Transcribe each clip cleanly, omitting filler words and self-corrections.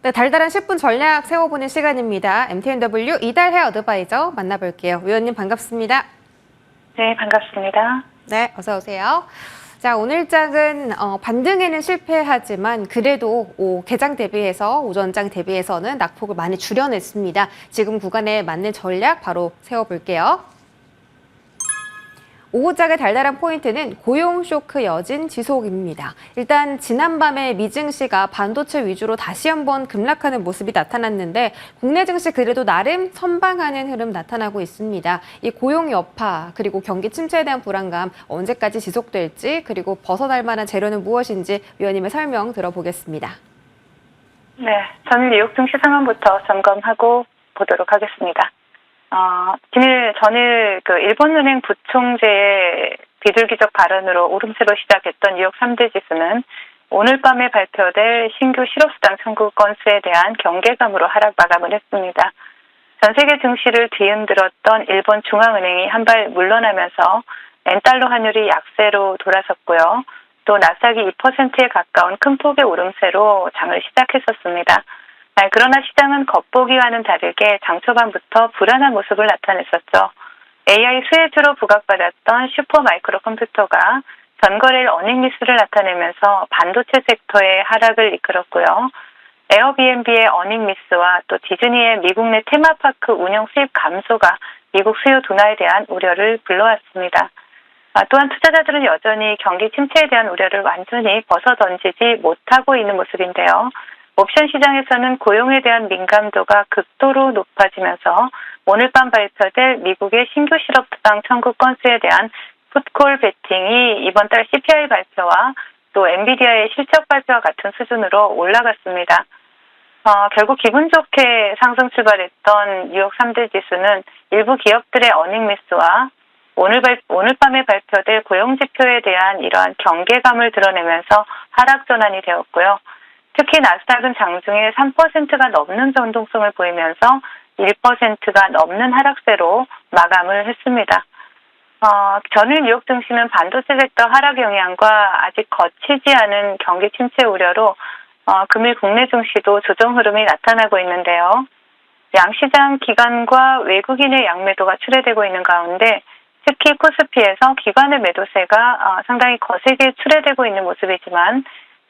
네, 달달한 10분 전략 세워보는 시간입니다. MTNW 이달해 어드바이저 만나볼게요. 위원님 반갑습니다. 네, 반갑습니다. 네, 어서 오세요. 자, 오늘 장은 반등에는 실패하지만 그래도 개장 대비해서 오전장 대비해서는 낙폭을 많이 줄여냈습니다. 지금 구간에 맞는 전략 바로 세워볼게요. 오후장의 달달한 포인트는 고용 쇼크 여진 지속입니다. 일단 지난밤에 미증시가 반도체 위주로 다시 한번 급락하는 모습이 나타났는데 국내 증시 그래도 나름 선방하는 흐름 나타나고 있습니다. 이 고용 여파 그리고 경기 침체에 대한 불안감 언제까지 지속될지 그리고 벗어날 만한 재료는 무엇인지 위원님의 설명 들어보겠습니다. 네, 전일 뉴욕 증시 상황부터 점검하고 보도록 하겠습니다. 전일 일본은행 부총재의 비둘기적 발언으로 오름세로 시작했던 뉴욕 3대 지수는 오늘 밤에 발표될 신규 실업수당 청구 건수에 대한 경계감으로 하락 마감을 했습니다. 전 세계 증시를 뒤흔들었던 일본 중앙은행이 한 발 물러나면서 엔달러 환율이 약세로 돌아섰고요. 또 나스닥이 2%에 가까운 큰 폭의 오름세로 장을 시작했었습니다. 그러나 시장은 겉보기와는 다르게 장 초반부터 불안한 모습을 나타냈었죠. AI 수혜주로 부각받았던 슈퍼마이크로 컴퓨터가 전거래일 어닝 미스를 나타내면서 반도체 섹터의 하락을 이끌었고요. 에어비앤비의 어닝 미스와 또 디즈니의 미국 내 테마파크 운영 수입 감소가 미국 수요 둔화에 대한 우려를 불러왔습니다. 또한 투자자들은 여전히 경기 침체에 대한 우려를 완전히 벗어던지지 못하고 있는 모습인데요. 옵션 시장에서는 고용에 대한 민감도가 극도로 높아지면서 오늘 밤 발표될 미국의 신규 실업수당 청구 건수에 대한 풋콜 베팅이 이번 달 CPI 발표와 또 엔비디아의 실적 발표와 같은 수준으로 올라갔습니다. 결국 기분 좋게 상승 출발했던 뉴욕 3대 지수는 일부 기업들의 어닝 미스와 오늘 밤에 발표될 고용 지표에 대한 이러한 경계감을 드러내면서 하락 전환이 되었고요. 특히 나스닥은 장중에 3%가 넘는 변동성을 보이면서 1%가 넘는 하락세로 마감을 했습니다. 전일 뉴욕 증시는 반도체 섹터 하락 영향과 아직 거치지 않은 경기 침체 우려로 금일 국내 증시도 조정 흐름이 나타나고 있는데요. 양시장 기관과 외국인의 양매도가 출회되고 있는 가운데 특히 코스피에서 기관의 매도세가 상당히 거세게 출회되고 있는 모습이지만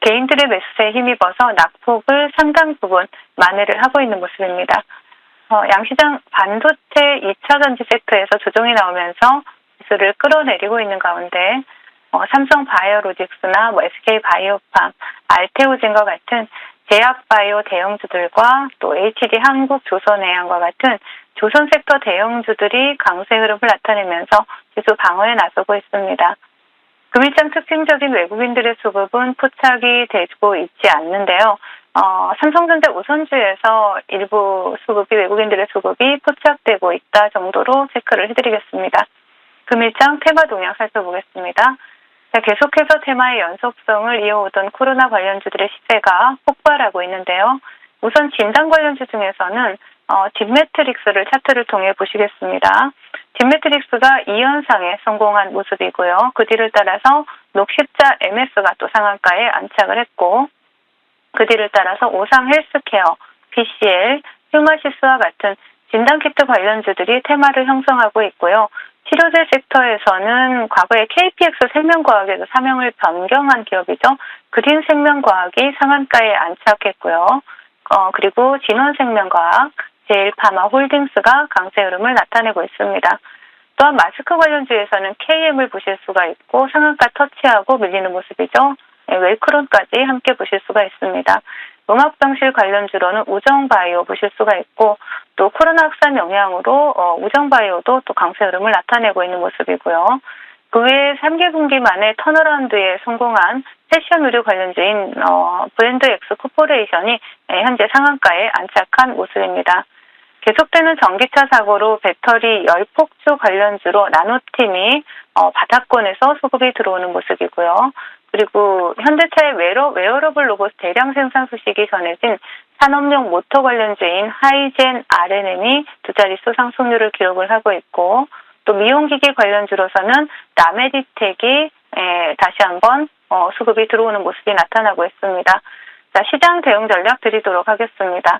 개인들의 매수세에 힘입어서 낙폭을 상당 부분 만회를 하고 있는 모습입니다. 양시장 반도체 2차 전지 섹터에서 조정이 나오면서 지수를 끌어내리고 있는 가운데 삼성 바이오로직스나 SK 바이오팜, 알테오젠과 같은 제약바이오 대형주들과 또 HD 한국 조선해양과 같은 조선 섹터 대형주들이 강세 흐름을 나타내면서 지수 방어에 나서고 있습니다. 금일장 특징적인 외국인들의 수급은 포착이 되고 있지 않는데요. 삼성전자 우선주에서 일부 수급이 외국인들의 수급이 포착되고 있다 정도로 체크를 해드리겠습니다. 금일장 테마 동향 살펴보겠습니다. 계속해서 테마의 연속성을 이어오던 코로나 관련주들의 시세가 폭발하고 있는데요. 우선 진단 관련주 중에서는 딥매트릭스를 차트를 통해 보시겠습니다. 딥매트릭스가 2연상에 성공한 모습이고요. 그 뒤를 따라서 녹십자 MS가 또 상한가에 안착을 했고 그 뒤를 따라서 오상 헬스케어, PCL, 휴마시스와 같은 진단키트 관련주들이 테마를 형성하고 있고요. 치료제 섹터에서는 과거에 KPX 생명과학에서 사명을 변경한 기업이죠. 그린 생명과학이 상한가에 안착했고요. 그리고 진원생명과학, 제일파마 홀딩스가 강세 흐름을 나타내고 있습니다. 또한 마스크 관련주에서는 KM을 보실 수가 있고 상한가 터치하고 밀리는 모습이죠. 웰크론까지 함께 보실 수가 있습니다. 음압병실 관련주로는 우정바이오 보실 수가 있고 또 코로나 확산 영향으로 우정바이오도 또 강세 흐름을 나타내고 있는 모습이고요. 그 외에 3개 분기 만에 턴어라운드에 성공한 패션 의류 관련주인 브랜드 엑스 코퍼레이션이 현재 상한가에 안착한 모습입니다. 계속되는 전기차 사고로 배터리 열폭주 관련주로 나노팀이 바닥권에서 수급이 들어오는 모습이고요. 그리고 현대차의 웨어러블 로봇 대량 생산 소식이 전해진 산업용 모터 관련주인 하이젠 RNM이 두 자릿수 상승률을 기록을 하고 있고 또 미용기기 관련주로서는 라메디텍이 다시 한번 수급이 들어오는 모습이 나타나고 있습니다. 자, 시장 대응 전략 드리도록 하겠습니다.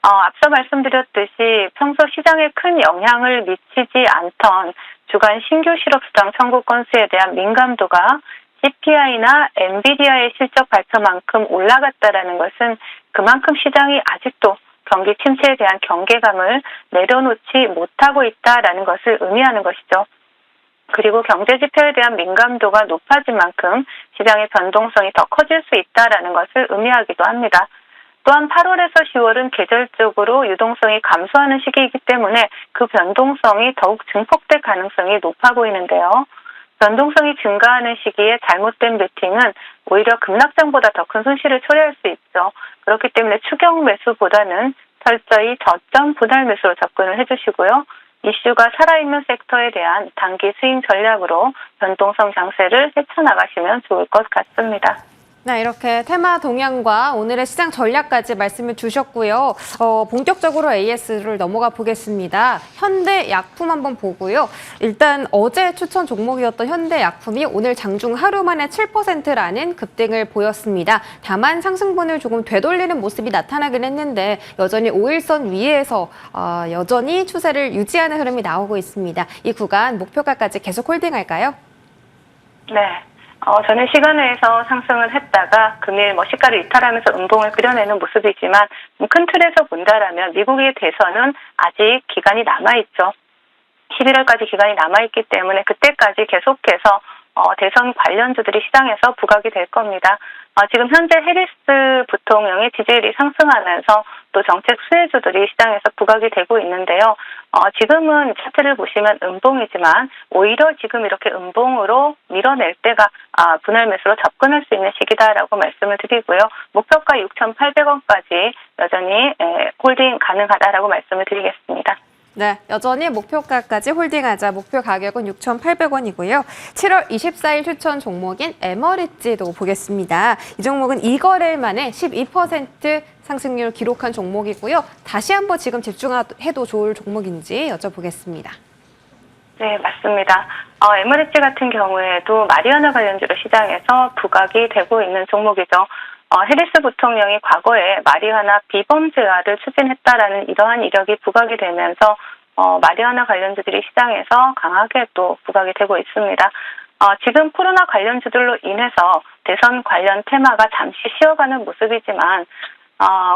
앞서 말씀드렸듯이 평소 시장에 큰 영향을 미치지 않던 주간 신규 실업수당 청구 건수에 대한 민감도가 CPI나 엔비디아의 실적 발표만큼 올라갔다라는 것은 그만큼 시장이 아직도 경기 침체에 대한 경계감을 내려놓지 못하고 있다라는 것을 의미하는 것이죠. 그리고 경제 지표에 대한 민감도가 높아진 만큼 시장의 변동성이 더 커질 수 있다라는 것을 의미하기도 합니다. 또한 8월에서 10월은 계절적으로 유동성이 감소하는 시기이기 때문에 그 변동성이 더욱 증폭될 가능성이 높아 보이는데요. 변동성이 증가하는 시기에 잘못된 베팅은 오히려 급락장보다 더 큰 손실을 초래할 수 있죠. 그렇기 때문에 추격 매수보다는 철저히 저점 분할 매수로 접근을 해주시고요. 이슈가 살아있는 섹터에 대한 단기 스윙 전략으로 변동성 장세를 헤쳐나가시면 좋을 것 같습니다. 네, 이렇게 테마 동향과 오늘의 시장 전략까지 말씀을 주셨고요. 본격적으로 AS를 넘어가 보겠습니다. 현대약품 한번 보고요. 일단 어제 추천 종목이었던 현대약품이 오늘 장중 하루 만에 7%라는 급등을 보였습니다. 다만 상승분을 조금 되돌리는 모습이 나타나긴 했는데 여전히 5일선 위에서 여전히 추세를 유지하는 흐름이 나오고 있습니다. 이 구간 목표가까지 계속 홀딩할까요? 네. 저는 시간외에서 상승을 했다가 금일 시가를 이탈하면서 음봉을 그려내는 모습이지만 큰 틀에서 본다라면 미국의 대선은 아직 기간이 남아있죠. 11월까지 기간이 남아있기 때문에 그때까지 계속해서 대선 관련주들이 시장에서 부각이 될 겁니다. 지금 현재 해리스 부통령의 지지율이 상승하면서 또 정책 수혜주들이 시장에서 부각이 되고 있는데요. 지금은 차트를 보시면 음봉이지만 오히려 지금 이렇게 음봉으로 밀어낼 때가 분할 매수로 접근할 수 있는 시기다라고 말씀을 드리고요. 목표가 6,800원까지 여전히 홀딩 가능하다라고 말씀을 드리겠습니다. 네, 여전히 목표가까지 홀딩하자. 목표 가격은 6,800원이고요. 7월 24일 추천 종목인 에머리지도 보겠습니다. 이 종목은 2거래일 만에 12% 상승률 기록한 종목이고요. 다시 한번 지금 집중해도 좋을 종목인지 여쭤보겠습니다. 네, 맞습니다. 에머리지 같은 경우에도 마리아나 관련주로 시장에서 부각이 되고 있는 종목이죠. 해리스 부통령이 과거에 마리화나 비범죄화를 추진했다라는 이러한 이력이 부각이 되면서 마리화나 관련주들이 시장에서 강하게 또 부각이 되고 있습니다. 지금 코로나 관련주들로 인해서 대선 관련 테마가 잠시 쉬어가는 모습이지만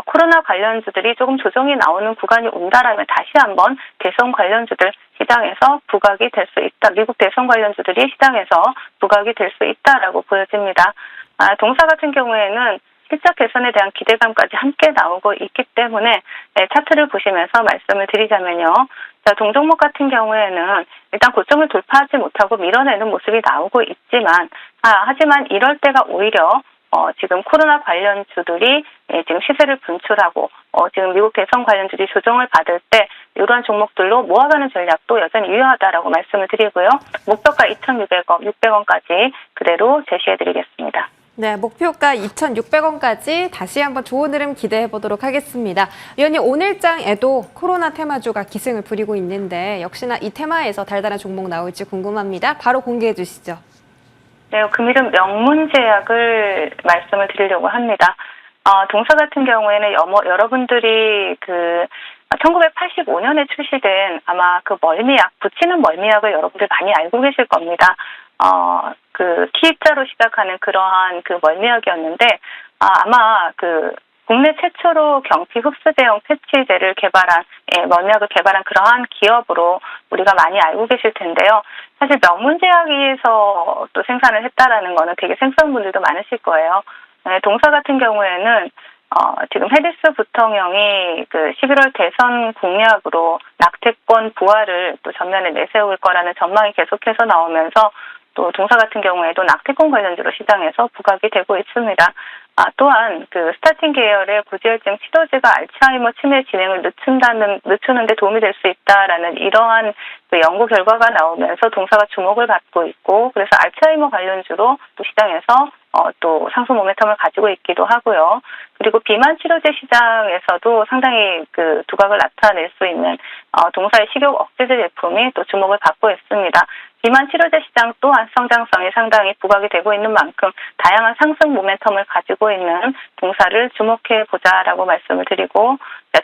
코로나 관련주들이 조금 조정이 나오는 구간이 온다라면 다시 한번 대선 관련주들 시장에서 부각이 될 수 있다. 미국 대선 관련주들이 시장에서 부각이 될 수 있다라고 보여집니다. 동사 같은 경우에는 실적 개선에 대한 기대감까지 함께 나오고 있기 때문에 차트를 보시면서 말씀을 드리자면요. 자, 동종목 같은 경우에는 일단 고점을 돌파하지 못하고 밀어내는 모습이 나오고 있지만 하지만 이럴 때가 오히려 지금 코로나 관련주들이 지금 시세를 분출하고 지금 미국 대선 관련주들이 조정을 받을 때 이러한 종목들로 모아가는 전략도 여전히 유효하다라고 말씀을 드리고요. 목표가 2,600원, 600원까지 그대로 제시해드리겠습니다. 네, 목표가 2,600원까지 다시 한번 좋은 흐름 기대해 보도록 하겠습니다. 위원님, 오늘장에도 코로나 테마주가 기승을 부리고 있는데 역시나 이 테마에서 달달한 종목 나올지 궁금합니다. 바로 공개해 주시죠. 네, 금일은 명문제약을 말씀을 드리려고 합니다. 동사 같은 경우에는 여러분들이 1985년에 출시된 아마 그 멀미약, 붙이는 멀미약을 여러분들 많이 알고 계실 겁니다. T자로 시작하는 그러한 그 멀미약이었는데, 아마 국내 최초로 경피 흡수제형 패치제를 개발한, 멀미약을 개발한 그러한 기업으로 우리가 많이 알고 계실 텐데요. 사실 명문제약에서 또 생산을 했다라는 거는 되게 생소한 분들도 많으실 거예요. 동사 같은 경우에는 지금 해리스 부통령이 11월 대선 공약으로 낙태권 부활을 또 전면에 내세울 거라는 전망이 계속해서 나오면서 또 동사 같은 경우에도 낙태권 관련주로 시장에서 부각이 되고 있습니다. 또한 스타틴 계열의 고지혈증 치료제가 알츠하이머 치매 진행을 늦추는데 도움이 될 수 있다라는 이러한 연구 결과가 나오면서 동사가 주목을 받고 있고, 그래서 알츠하이머 관련주로 또 시장에서 또 상승 모멘텀을 가지고 있기도 하고요. 그리고 비만 치료제 시장에서도 상당히 두각을 나타낼 수 있는 동사의 식욕 억제제 제품이 또 주목을 받고 있습니다. 비만 치료제 시장 또한 성장성이 상당히 부각이 되고 있는 만큼 다양한 상승 모멘텀을 가지고 있는 동사를 주목해 보자라고 말씀을 드리고,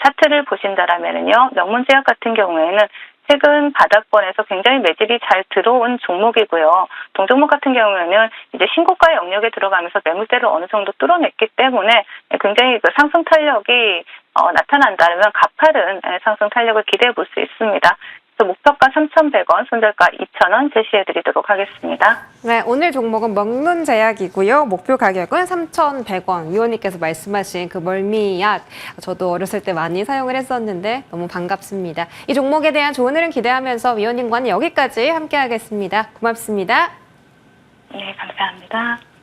차트를 보신다라면요, 명문제약 같은 경우에는 최근 바닥권에서 굉장히 매집이 잘 들어온 종목이고요. 동종목 같은 경우에는 이제 신고가 영역에 들어가면서 매물대를 어느 정도 뚫어냈기 때문에 굉장히 그 상승 탄력이 나타난다면 가파른 상승 탄력을 기대해 볼 수 있습니다. 그래서 목표가 3,100원, 손절가 2,000원 제시해드리도록 하겠습니다. 네, 오늘 종목은 명문제약이고요. 목표 가격은 3,100원. 위원님께서 말씀하신 그 멀미약, 저도 어렸을 때 많이 사용을 했었는데 너무 반갑습니다. 이 종목에 대한 좋은 흐름 기대하면서 위원님과는 여기까지 함께하겠습니다. 고맙습니다. 네, 감사합니다.